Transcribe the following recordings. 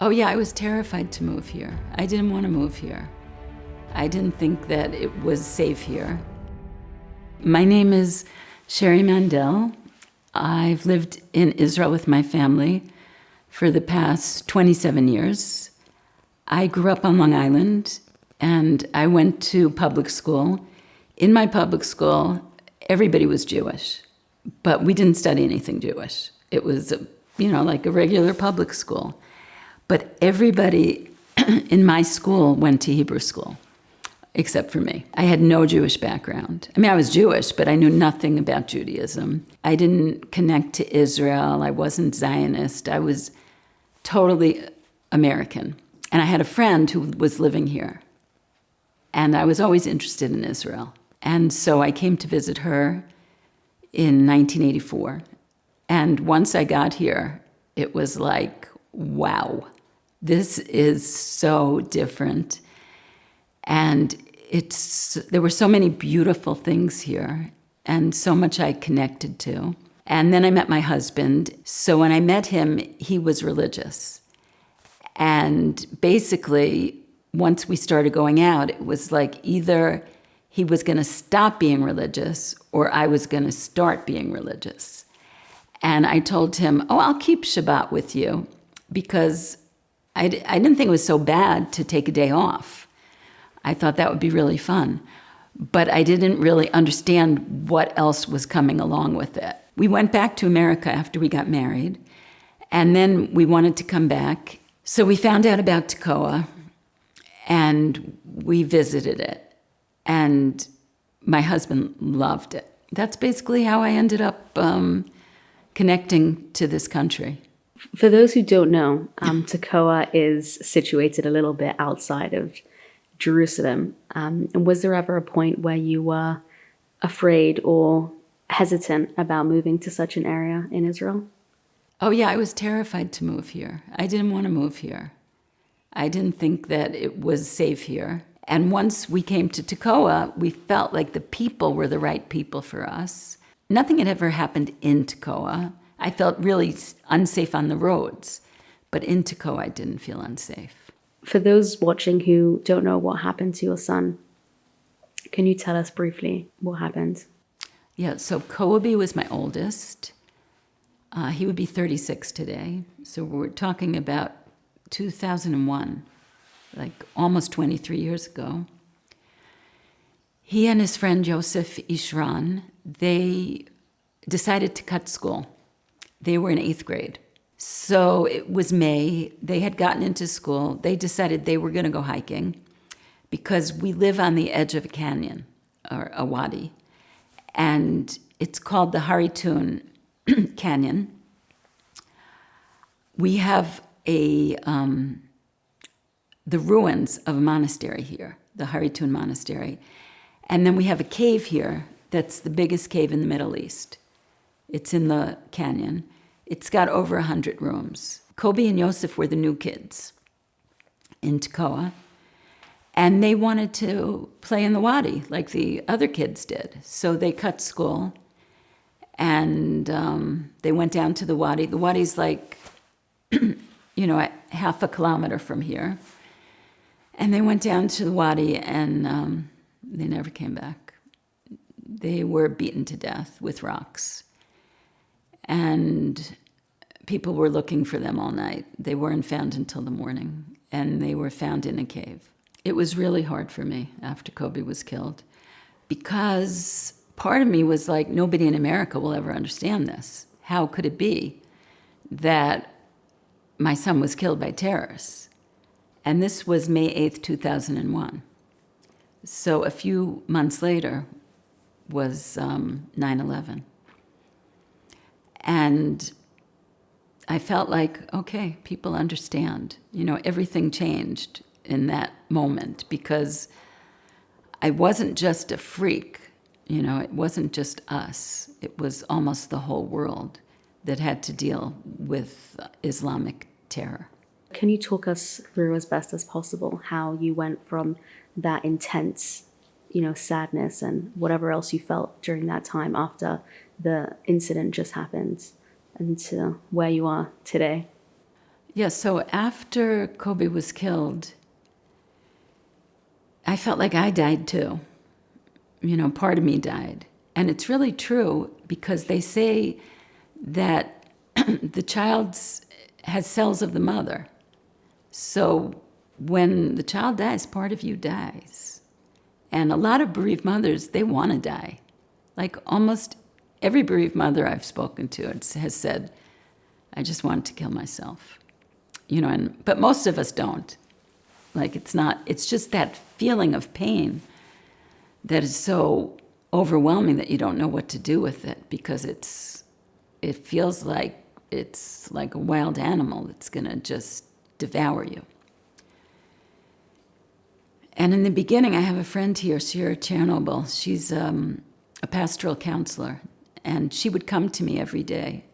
Oh yeah, I was terrified to move here. I didn't want to move here. I didn't think that it was safe here. My name is Sherri Mandell. I've lived in Israel with my family for the past 27 years. I grew up on Long Island and I went to public school. In my public school, everybody was Jewish, but we didn't study anything Jewish. It was, like a regular public school. But everybody in my school went to Hebrew school, except for me. I had no Jewish background. I mean, I was Jewish, but I knew nothing about Judaism. I didn't connect to Israel. I wasn't Zionist. I was totally American. And I had a friend who was living here. And I was always interested in Israel. And so I came to visit her in 1984. And once I got here, it was like, wow, this is so different. And there were so many beautiful things here and so much I connected to. And then I met my husband. So when I met him, he was religious. And basically, once we started going out, it was like either he was going to stop being religious or I was going to start being religious. And I told him, I'll keep Shabbat with you because I didn't think it was so bad to take a day off. I thought that would be really fun. But I didn't really understand what else was coming along with it. We went back to America after we got married, and then we wanted to come back. So we found out about Tekoa, and we visited it. And my husband loved it. That's basically how I ended up connecting to this country. For those who don't know, Tekoa is situated a little bit outside of Jerusalem. And was there ever a point where you were afraid or hesitant about moving to such an area in Israel? Oh yeah, I was terrified to move here. I didn't want to move here. I didn't think that it was safe here. And once we came to Tekoa, we felt like the people were the right people for us. Nothing had ever happened in Tekoa. I felt really unsafe on the roads, but in Tekoa I didn't feel unsafe. For those watching who don't know what happened to your son, can you tell us briefly what happened? Yeah, so Koby was my oldest. He would be 36 today. So we're talking about 2001, like almost 23 years ago. He and his friend Yosef Ishran, they decided to cut school. They were in 8th grade. So it was May. They had gotten into school. They decided they were going to go hiking because we live on the edge of a canyon or a wadi. And it's called the Haritun Canyon. We have the ruins of a monastery here, the Haritun Monastery. And then we have a cave here that's the biggest cave in the Middle East. It's in the canyon. It's got over 100 rooms. Koby and Yosef were the new kids in Tekoa. And they wanted to play in the wadi like the other kids did. So they cut school and they went down to the wadi. The wadi's like, half a kilometer from here. And they went down to the wadi and they never came back. They were beaten to death with rocks. And people were looking for them all night. They weren't found until the morning, and they were found in a cave. It was really hard for me after Koby was killed because part of me was like, nobody in America will ever understand this. How could it be that my son was killed by terrorists? And this was May 8th, 2001. So a few months later was 9/11. And I felt like, okay, people understand. Everything changed in that moment because I wasn't just a freak. It wasn't just us. It was almost the whole world that had to deal with Islamic terror. Can you talk us through as best as possible how you went from that intense, sadness and whatever else you felt during that time after the incident just happened and to where you are today? Yeah, so after Koby was killed, I felt like I died too. Part of me died. And it's really true because they say that the child has cells of the mother. So when the child dies, part of you dies. And a lot of bereaved mothers, they want to die. Like almost every bereaved mother I've spoken to has said, I just want to kill myself. But most of us don't. Like it's just that feeling of pain that is so overwhelming that you don't know what to do with it because it feels like it's like a wild animal that's going to just devour you. And in the beginning, I have a friend here, Sherri Chernobyl. She's a pastoral counselor, and she would come to me every day.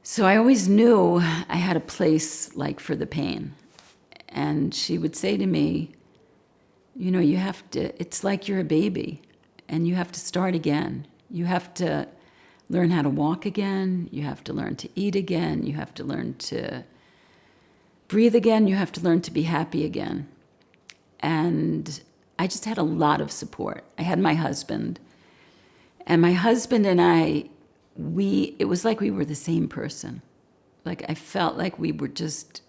So I always knew I had a place like for the pain. And she would say to me, you have to, it's like you're a baby, and you have to start again. You have to learn how to walk again. You have to learn to eat again. You have to learn to breathe again. You have to learn to be happy again. And I just had a lot of support. I had my husband. And my husband and I, it was like we were the same person. Like I felt like we were just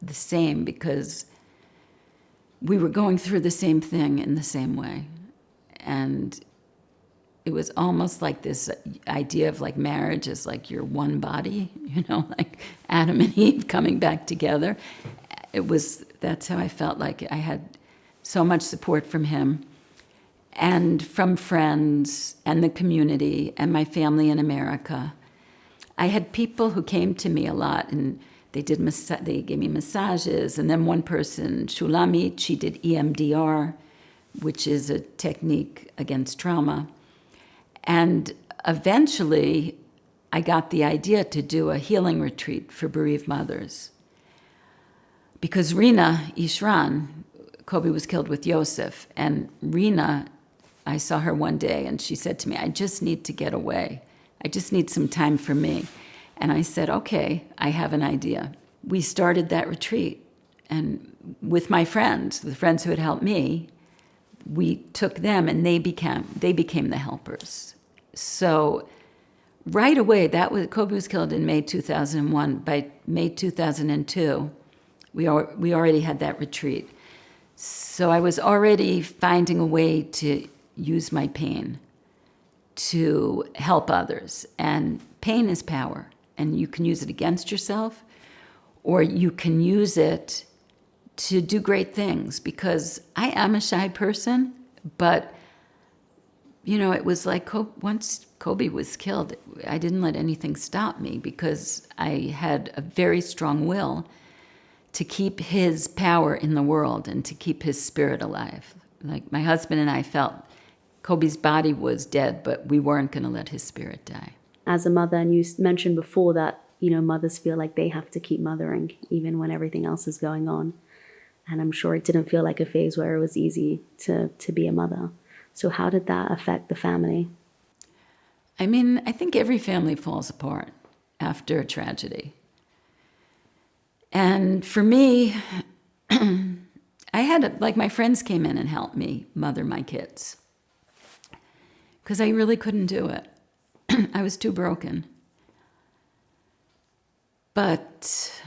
the same because we were going through the same thing in the same way. And it was almost like this idea of like marriage is like your one body, like Adam and Eve coming back together. That's how I felt like I had so much support from him and from friends and the community and my family in America. I had people who came to me a lot and they gave me massages. And then one person, Shulamit, she did EMDR, which is a technique against trauma. And eventually I got the idea to do a healing retreat for bereaved mothers. Because Rina Ishran, Koby was killed with Yosef, and Rina, I saw her one day and she said to me, I just need to get away. I just need some time for me. And I said, okay, I have an idea. We started that retreat, and with my friends, the friends who had helped me, we took them and they became the helpers. So right away, Koby was killed in May 2001. By May 2002, we already had that retreat. So I was already finding a way to use my pain to help others. And pain is power, and you can use it against yourself, or you can use it to do great things. Because I am a shy person, but it was like once Koby was killed, I didn't let anything stop me because I had a very strong will to keep his power in the world and to keep his spirit alive. Like my husband and I felt Koby's body was dead, but we weren't going to let his spirit die. As a mother, and you mentioned before that, mothers feel like they have to keep mothering even when everything else is going on. And I'm sure it didn't feel like a phase where it was easy to be a mother. So how did that affect the family? I mean, I think every family falls apart after a tragedy. And for me, I had, my friends came in and helped me mother my kids because I really couldn't do it. I was too broken. But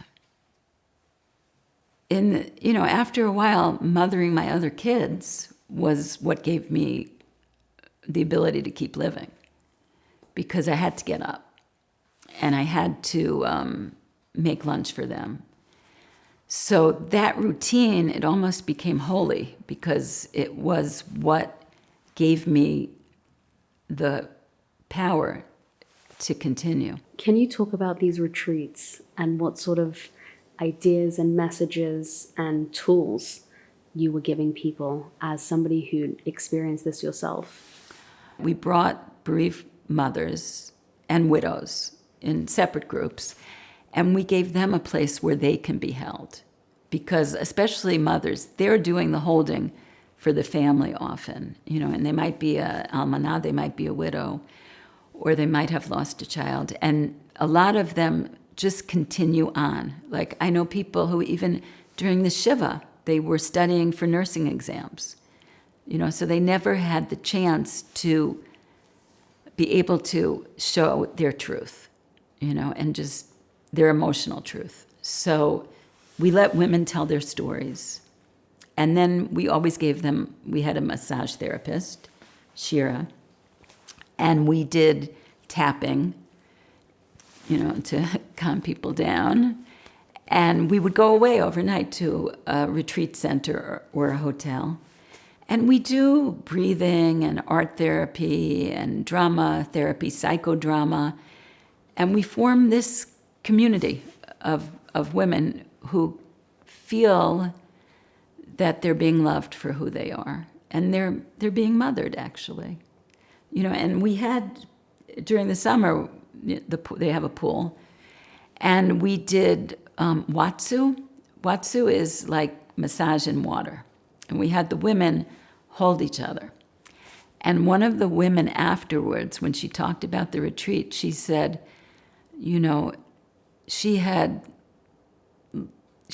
after a while, mothering my other kids was what gave me the ability to keep living, because I had to get up and I had to make lunch for them. So that routine, it almost became holy because it was what gave me the power to continue. Can you talk about these retreats and what sort of ideas and messages and tools you were giving people as somebody who experienced this yourself? We brought bereaved mothers and widows in separate groups, and we gave them a place where they can be held. Because especially mothers, they're doing the holding for the family often, and they might be a almanah, they might be a widow, or they might have lost a child. And a lot of them just continue on. Like, I know people who even during the Shiva, they were studying for nursing exams, so they never had the chance to be able to show their truth, and just their emotional truth. So we let women tell their stories. And then we always we had a massage therapist, Sherri, and we did tapping, to calm people down. And we would go away overnight to a retreat center or a hotel. And we do breathing and art therapy and drama therapy, psychodrama. And we form this community of women who feel that they're being loved for who they are. And they're being mothered, actually. And we had, during the summer, they have a pool. And we did watsu. Watsu is like massage in water. And we had the women hold each other. And one of the women afterwards, when she talked about the retreat, she said, she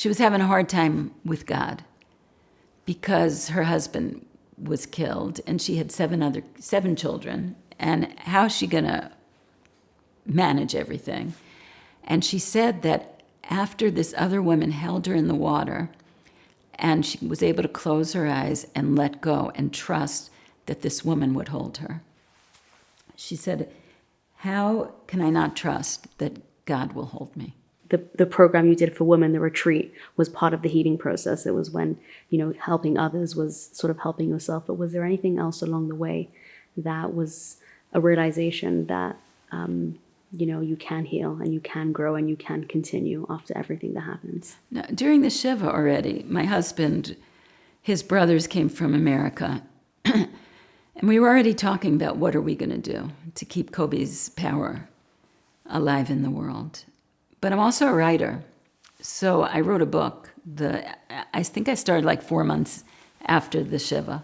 was having a hard time with God because her husband was killed and she had seven children. And how is she going to manage everything? And she said that after this other woman held her in the water, and she was able to close her eyes and let go and trust that this woman would hold her. She said, how can I not trust that God will hold me? The program you did for women, the retreat, was part of the healing process. It was when, helping others was sort of helping yourself. But was there anything else along the way that was a realization that, you can heal and you can grow and you can continue after everything that happens? Now, during the Shiva already, my husband, his brothers came from America. And we were already talking about what are we going to do to keep Koby's power alive in the world. But I'm also a writer. So I wrote a book. I think I started like 4 months after the Shiva.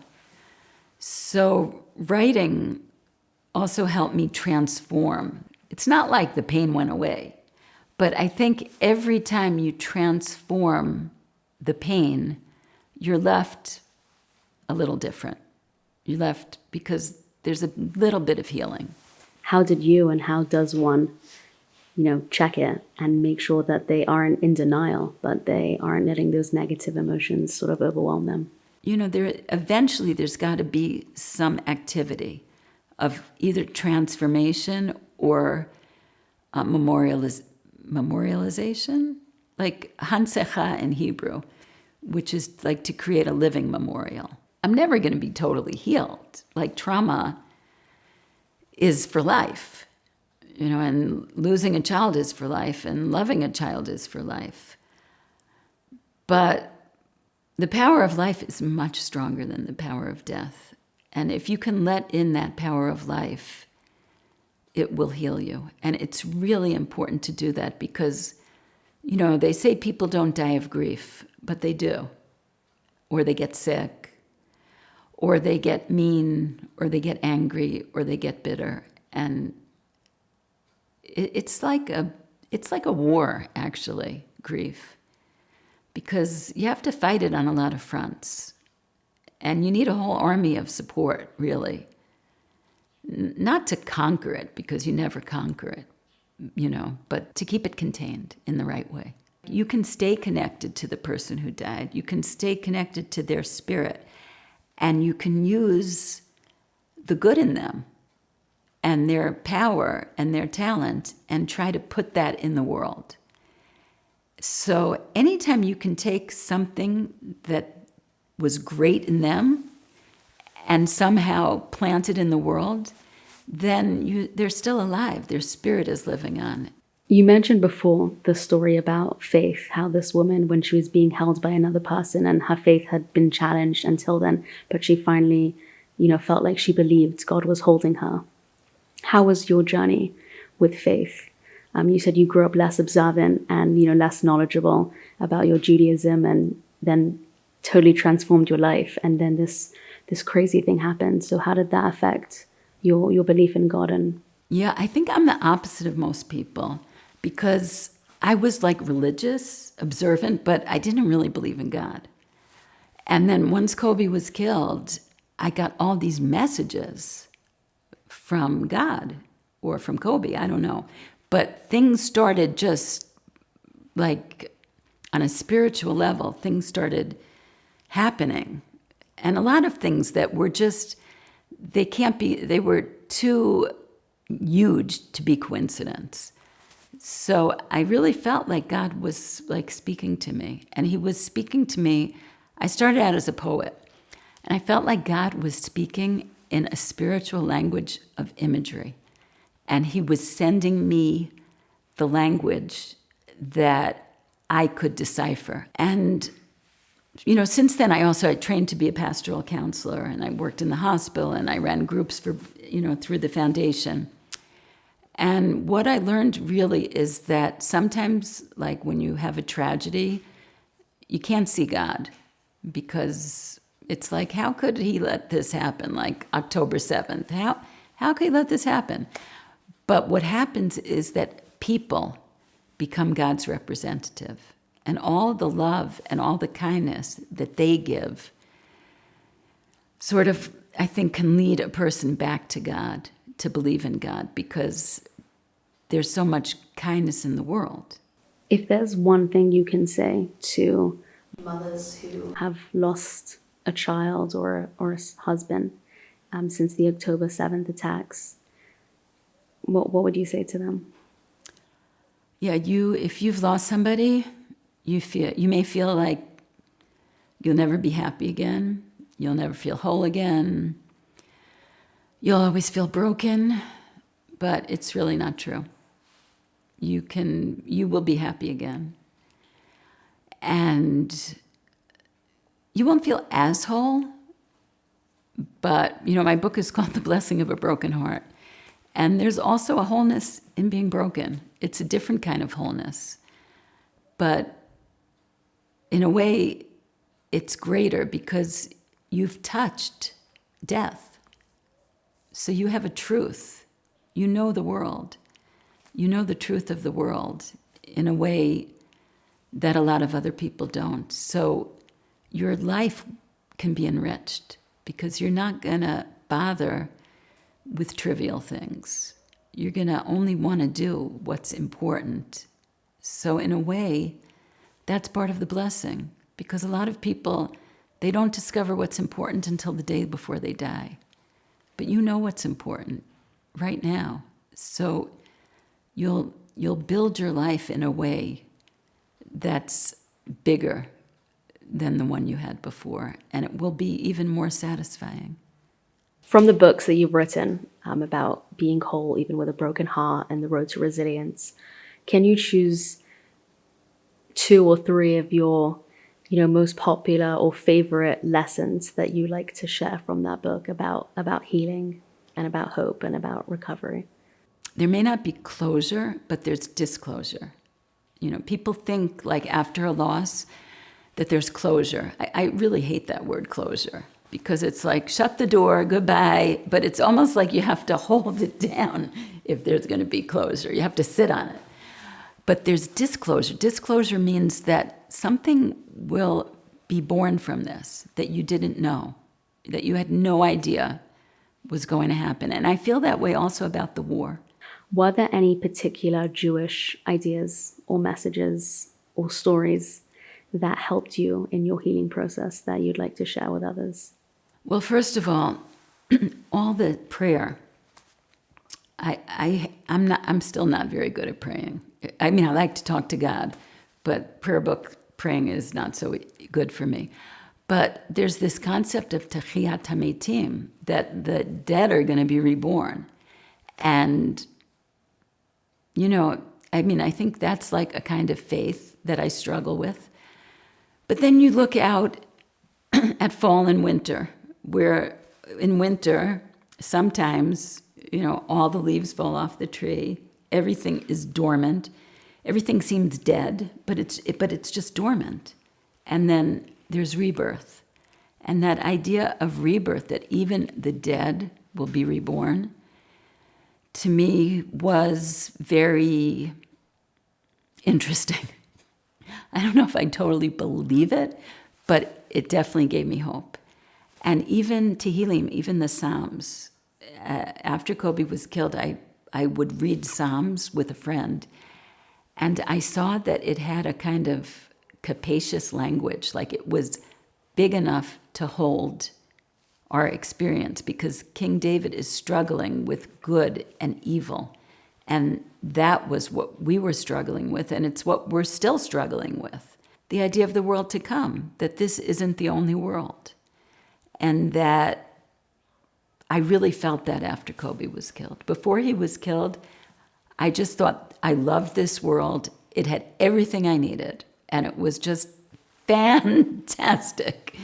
So writing also helped me transform. It's not like the pain went away, but I think every time you transform the pain, you're left a little different. You're left because there's a little bit of healing. How did you and how does one, check it and make sure that they aren't in denial, but they aren't letting those negative emotions sort of overwhelm them? Eventually there's got to be some activity of either transformation or memorialization, like hansecha in Hebrew, which is like to create a living memorial. I'm never going to be totally healed. Like trauma is for life, and losing a child is for life, and loving a child is for life. But the power of life is much stronger than the power of death. And if you can let in that power of life, it will heal you. And it's really important to do that because, they say people don't die of grief, but they do. Or they get sick, or they get mean, or they get angry, or they get bitter. And it's like a war, actually, grief. Because you have to fight it on a lot of fronts. And you need a whole army of support, really. Not to conquer it, because you never conquer it, but to keep it contained in the right way. You can stay connected to the person who died. You can stay connected to their spirit. And you can use the good in them and their power and their talent and try to put that in the world. So anytime you can take something that was great in them and somehow plant it in the world, then they're still alive. Their spirit is living on. You mentioned before the story about faith, how this woman, when she was being held by another person and her faith had been challenged until then, but she finally, felt like she believed God was holding her. How was your journey with faith? You said you grew up less observant and, less knowledgeable about your Judaism, and then totally transformed your life. And then this crazy thing happened. So how did that affect your belief in God? And yeah, I think I'm the opposite of most people because I was like religious, observant, but I didn't really believe in God. And then once Koby was killed, I got all these messages from God or from Koby, I don't know. But things started just like on a spiritual level, things started happening. And a lot of things that were just, they were too huge to be coincidence. So I really felt like God was like speaking to me. And he was speaking to me. I started out as a poet. And I felt like God was speaking in a spiritual language of imagery. And he was sending me the language that I could decipher. And, since then I trained to be a pastoral counselor, and I worked in the hospital, and I ran groups for, through the foundation. And what I learned really is that sometimes, like when you have a tragedy, you can't see God, because it's like, how could he let this happen? Like October 7th, how could he let this happen? But what happens is that people become God's representative, and all the love and all the kindness that they give sort of, I think, can lead a person back to God, to believe in God, because there's so much kindness in the world. If there's one thing you can say to mothers who have lost a child or a husband since the October 7th attacks, what would you say to them? Yeah, if you've lost somebody, you may feel like you'll never be happy again. You'll never feel whole again. You'll always feel broken, but it's really not true. You will be happy again. And you won't feel as whole, but, my book is called The Blessing of a Broken Heart. And there's also a wholeness in being broken. It's a different kind of wholeness. But in a way, it's greater because you've touched death. So you have a truth. You know the world. You know the truth of the world in a way that a lot of other people don't. So your life can be enriched because you're not going to bother with trivial things. You're going to only want to do what's important. So in a way, that's part of the blessing, because a lot of people, they don't discover what's important until the day before they die. But you know what's important right now. So you'll build your life in a way that's bigger than the one you had before, and it will be even more satisfying. From the books that you've written about being whole, even with a broken heart, and the road to resilience, can you choose 2 or 3 of your, most popular or favorite lessons that you like to share from that book about healing and about hope and about recovery? There may not be closure, but there's disclosure. People think like after a loss that there's closure. I really hate that word closure, because it's like shut the door, goodbye, but it's almost like you have to hold it down if there's going to be closure. You have to sit on it. But there's disclosure. Disclosure means that something will be born from this that you didn't know, that you had no idea was going to happen. And I feel that way also about the war. Were there any particular Jewish ideas or messages or stories that helped you in your healing process that you'd like to share with others? Well, first of all the prayer. I'm still not very good at praying. I mean, I like to talk to God, but prayer book praying is not so good for me. But there's this concept of Techiyat HaMeitim, that the dead are going to be reborn. And, I think that's like a kind of faith that I struggle with. But then you look out at fall and winter, where in winter, sometimes, all the leaves fall off the tree. Everything is dormant. Everything seems dead, but it's just dormant. And then there's rebirth. And that idea of rebirth, that even the dead will be reborn, to me was very interesting. I don't know if I totally believe it, but it definitely gave me hope. And even Tehillim, even the Psalms, after Koby was killed, I would read Psalms with a friend, and I saw that it had a kind of capacious language, like it was big enough to hold our experience, because King David is struggling with good and evil. And that was what we were struggling with, and it's what we're still struggling with. The idea of the world to come, that this isn't the only world. And that I really felt that after Koby was killed. Before he was killed, I just thought, I loved this world. It had everything I needed, and it was just fantastic.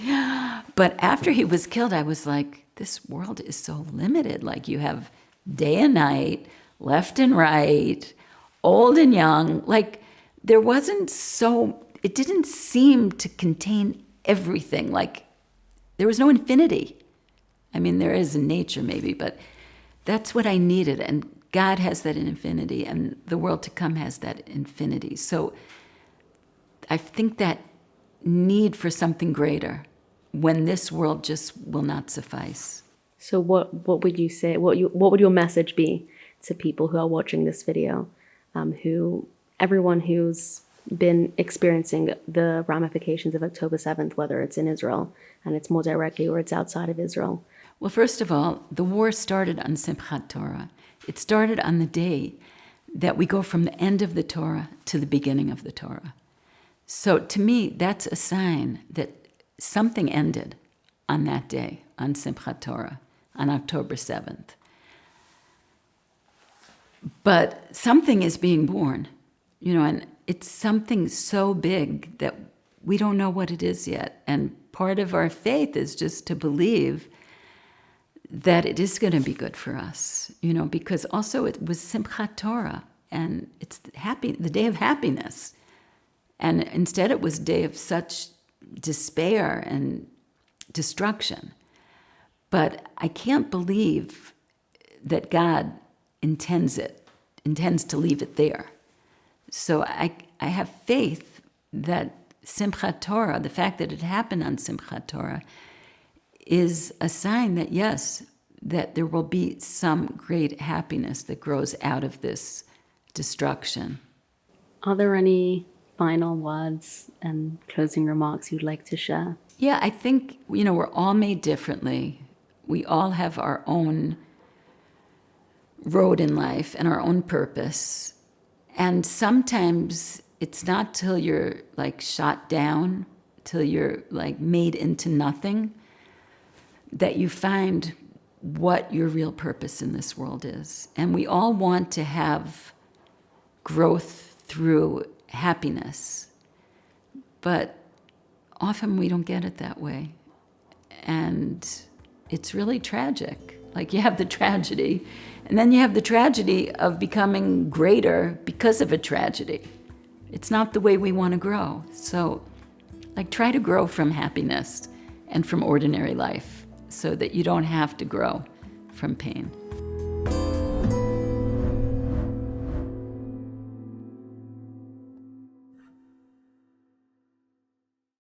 But after he was killed, I was like, this world is so limited. Like, you have day and night, left and right, old and young. Like, there wasn't so, it didn't seem to contain everything. Like, there was no infinity. I mean, there is in nature maybe, but that's what I needed. And God has that in infinity, and the world to come has that infinity. So I think that need for something greater when this world just will not suffice. So what would you say, what would your message be to people who are watching this video, everyone who's been experiencing the ramifications of October 7th, whether it's in Israel and it's more directly or it's outside of Israel? Well, first of all, the war started on Simchat Torah. It started on the day that we go from the end of the Torah to the beginning of the Torah. So to me, that's a sign that something ended on that day, on Simchat Torah, on October 7th. But something is being born, and it's something so big that we don't know what it is yet. And part of our faith is just to believe that it is going to be good for us, because also it was Simchat Torah, and it's the day of happiness. And instead it was a day of such despair and destruction. But I can't believe that God intends to leave it there. So I have faith that Simchat Torah, the fact that it happened on Simchat Torah, is a sign that, yes, that there will be some great happiness that grows out of this destruction. Are there any final words and closing remarks you'd like to share? Yeah, I think, we're all made differently. We all have our own road in life and our own purpose. And sometimes it's not till you're shot down, till you're made into nothing, that you find what your real purpose in this world is. And we all want to have growth through happiness, but often we don't get it that way. And it's really tragic. You have the tragedy, and then you have the tragedy of becoming greater because of a tragedy. It's not the way we want to grow. So, try to grow from happiness and from ordinary life so that you don't have to grow from pain.